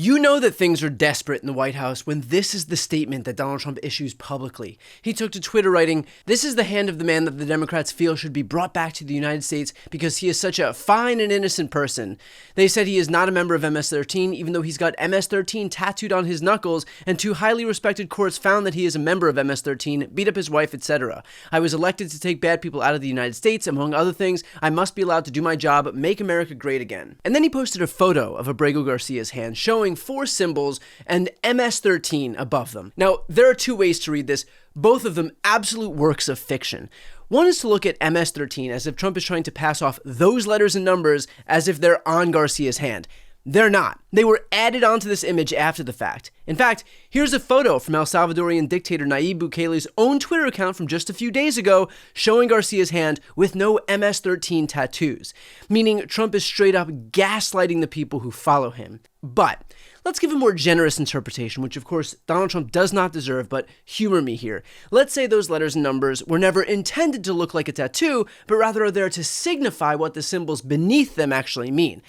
You know that things are desperate in the White House when this is the statement that Donald Trump issues publicly. He took to Twitter writing, "This is the hand of the man that the Democrats feel should be brought back to the United States because he is such a fine and innocent person. They said he is not a member of MS-13, even though he's got MS-13 tattooed on his knuckles, and two highly respected courts found that he is a member of MS-13, beat up his wife, etc. I was elected to take bad people out of the United States, among other things. I must be allowed to do my job, make America great again." And then he posted a photo of Abrego Garcia's hand showing 4 symbols and MS-13 above them. Now, there are 2 ways to read this, both of them absolute works of fiction. One is to look at MS-13 as if Trump is trying to pass off those letters and numbers as if they're on Garcia's hand. They're not. They were added onto this image after the fact. In fact, here's a photo from El Salvadorian dictator Nayib Bukele's own Twitter account from just a few days ago showing Garcia's hand with no MS-13 tattoos, meaning Trump is straight up gaslighting the people who follow him. But let's give a more generous interpretation, which of course Donald Trump does not deserve, but humor me here. Let's say those letters and numbers were never intended to look like a tattoo, but rather are there to signify what the symbols beneath them actually mean.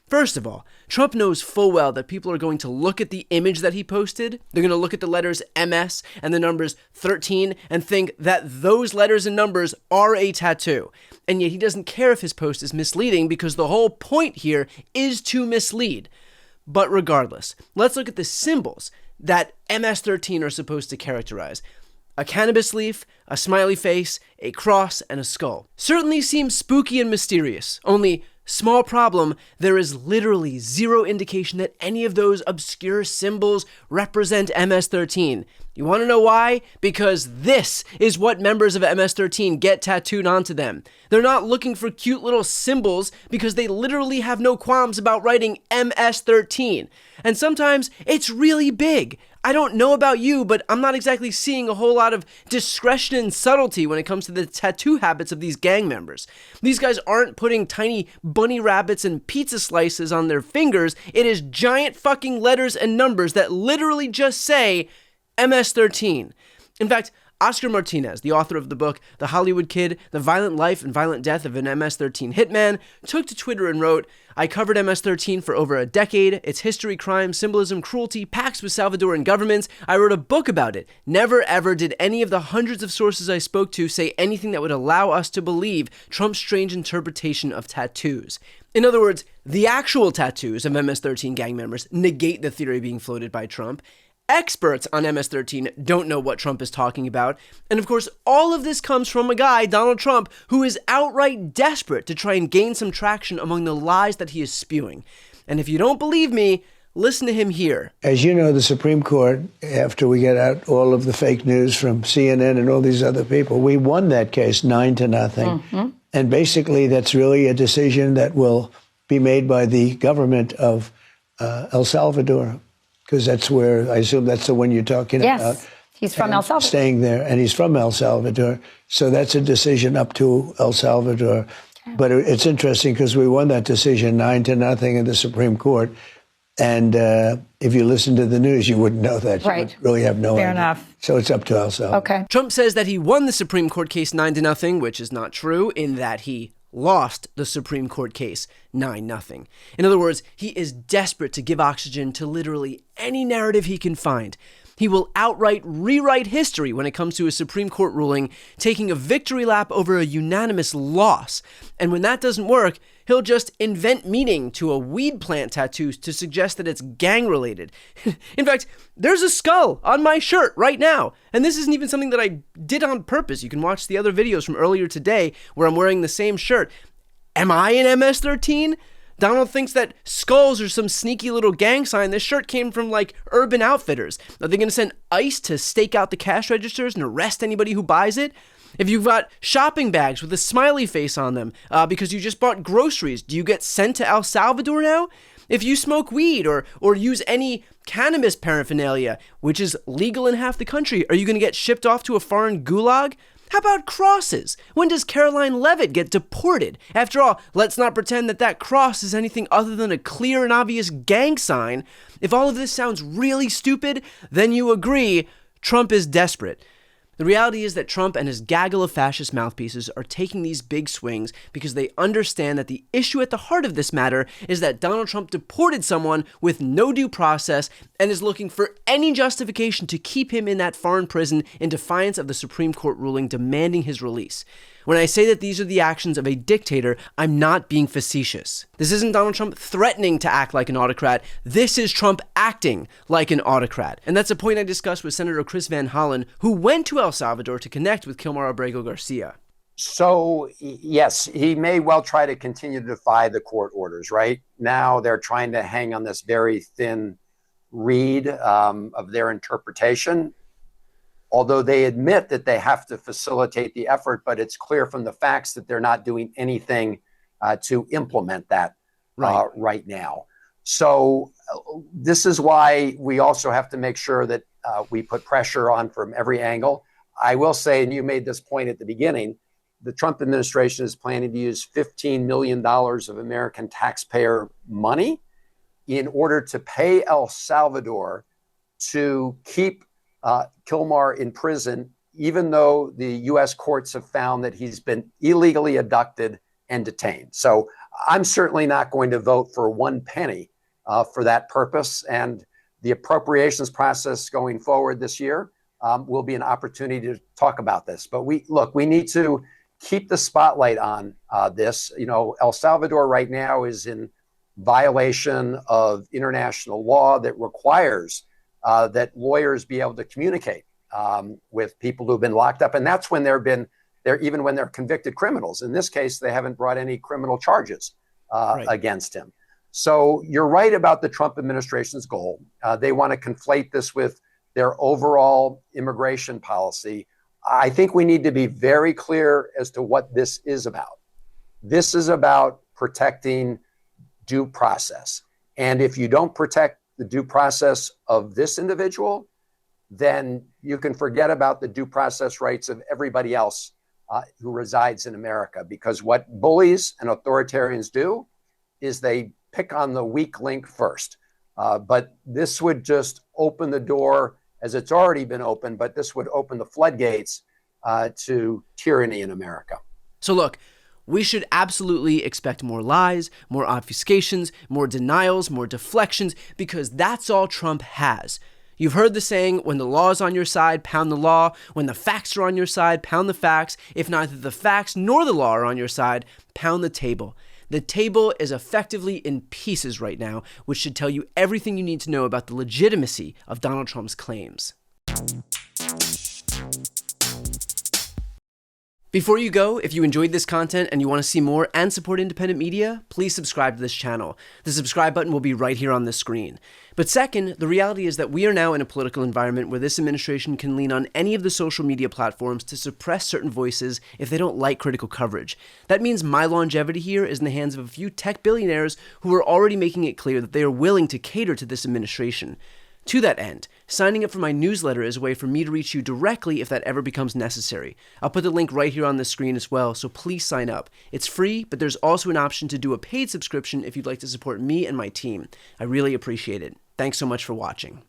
First of all, Trump knows full well that people are going to look at the image that he posted, they're going to look at the letters MS and the numbers 13 and think that those letters and numbers are a tattoo. And yet he doesn't care if his post is misleading because the whole point here is to mislead. But regardless, let's look at the symbols that MS-13 are supposed to characterize. A cannabis leaf, a smiley face, a cross, and a skull. Certainly seems spooky and mysterious, only small problem, there is literally zero indication that any of those obscure symbols represent MS-13. You want to know why? Because this is what members of MS-13 get tattooed onto them. They're not looking for cute little symbols because they literally have no qualms about writing MS-13. And sometimes it's really big. I don't know about you, but I'm not exactly seeing a whole lot of discretion and subtlety when it comes to the tattoo habits of these gang members. These guys aren't putting tiny bunny rabbits and pizza slices on their fingers. It is giant fucking letters and numbers that literally just say MS-13. In fact, Oscar Martinez, the author of the book The Hollywood Kid, The Violent Life and Violent Death of an MS-13 Hitman, took to Twitter and wrote, "I covered MS-13 for over a decade, its history, crime, symbolism, cruelty, pacts with Salvadoran governments. I wrote a book about it. Never ever did any of the hundreds of sources I spoke to say anything that would allow us to believe Trump's strange interpretation of tattoos." In other words, the actual tattoos of MS-13 gang members negate the theory being floated by Trump. Experts on MS-13 don't know what Trump is talking about. And of course, all of this comes from a guy, Donald Trump, who is outright desperate to try and gain some traction among the lies that he is spewing. And if you don't believe me, listen to him here. As you know, the Supreme Court, after we get out all of the fake news from CNN and all these other people, we won that case 9-0. Mm-hmm. And basically, that's really a decision that will be made by the government of El Salvador. Because that's where, I assume that's the one you're talking about. Yes, he's from El Salvador. Staying there, and he's from El Salvador. So that's a decision up to El Salvador. Okay. But it's interesting because we won that decision 9-0 in the Supreme Court. And if you listen to the news, you wouldn't know that. Right. You would really have no idea. Fair enough. So it's up to El Salvador. Okay. Trump says that he won the Supreme Court case 9-0, which is not true, in that he lost the Supreme Court case 9-0. In other words, he is desperate to give oxygen to literally any narrative he can find. He will outright rewrite history when it comes to a Supreme Court ruling, taking a victory lap over a unanimous loss. And when that doesn't work, he'll just invent meaning to a weed plant tattoo to suggest that it's gang-related. In fact, there's a skull on my shirt right now. And this isn't even something that I did on purpose. You can watch the other videos from earlier today where I'm wearing the same shirt. Am I an MS-13? Donald thinks that skulls are some sneaky little gang sign. This shirt came from, like, Urban Outfitters. Are they going to send ICE to stake out the cash registers and arrest anybody who buys it? If you've got shopping bags with a smiley face on them because you just bought groceries, do you get sent to El Salvador now? If you smoke weed or use any cannabis paraphernalia, which is legal in half the country, are you going to get shipped off to a foreign gulag? How about crosses? When does Caroline Leavitt get deported? After all, let's not pretend that that cross is anything other than a clear and obvious gang sign. If all of this sounds really stupid, then you agree Trump is desperate. The reality is that Trump and his gaggle of fascist mouthpieces are taking these big swings because they understand that the issue at the heart of this matter is that Donald Trump deported someone with no due process and is looking for any justification to keep him in that foreign prison in defiance of the Supreme Court ruling demanding his release. When I say that these are the actions of a dictator, I'm not being facetious. This isn't Donald Trump threatening to act like an autocrat. This is Trump acting like an autocrat. And that's a point I discussed with Senator Chris Van Hollen, who went to El Salvador to connect with Kilmar Abrego Garcia. So, yes, he may well try to continue to defy the court orders, right? Now they're trying to hang on this very thin reed of their interpretation. Although they admit that they have to facilitate the effort, but it's clear from the facts that they're not doing anything to implement that right now. So this is why we also have to make sure that we put pressure on from every angle. I will say, and you made this point at the beginning, the Trump administration is planning to use $15 million of American taxpayer money in order to pay El Salvador to keep Kilmar in prison, even though the U.S. courts have found that he's been illegally abducted and detained. So I'm certainly not going to vote for one penny for that purpose. And the appropriations process going forward this year will be an opportunity to talk about this. But we need to keep the spotlight on this. You know, El Salvador right now is in violation of international law that requires that lawyers be able to communicate with people who've been locked up. And that's when even when they're convicted criminals. In this case, they haven't brought any criminal charges against him. So you're right about the Trump administration's goal. They want to conflate this with their overall immigration policy. I think we need to be very clear as to what this is about. This is about protecting due process. And if you don't protect the due process of this individual, then you can forget about the due process rights of everybody else who resides in America. Because what bullies and authoritarians do is they pick on the weak link first. But this would just open the door, as it's already been open, but this would open the floodgates to tyranny in America. So look, we should absolutely expect more lies, more obfuscations, more denials, more deflections, because that's all Trump has. You've heard the saying, when the law is on your side, pound the law. When the facts are on your side, pound the facts. If neither the facts nor the law are on your side, pound the table. The table is effectively in pieces right now, which should tell you everything you need to know about the legitimacy of Donald Trump's claims. Before you go, if you enjoyed this content and you want to see more and support independent media, please subscribe to this channel. The subscribe button will be right here on the screen. But second, the reality is that we are now in a political environment where this administration can lean on any of the social media platforms to suppress certain voices if they don't like critical coverage. That means my longevity here is in the hands of a few tech billionaires who are already making it clear that they are willing to cater to this administration. To that end, signing up for my newsletter is a way for me to reach you directly if that ever becomes necessary. I'll put the link right here on the screen as well, so please sign up. It's free, but there's also an option to do a paid subscription if you'd like to support me and my team. I really appreciate it. Thanks so much for watching.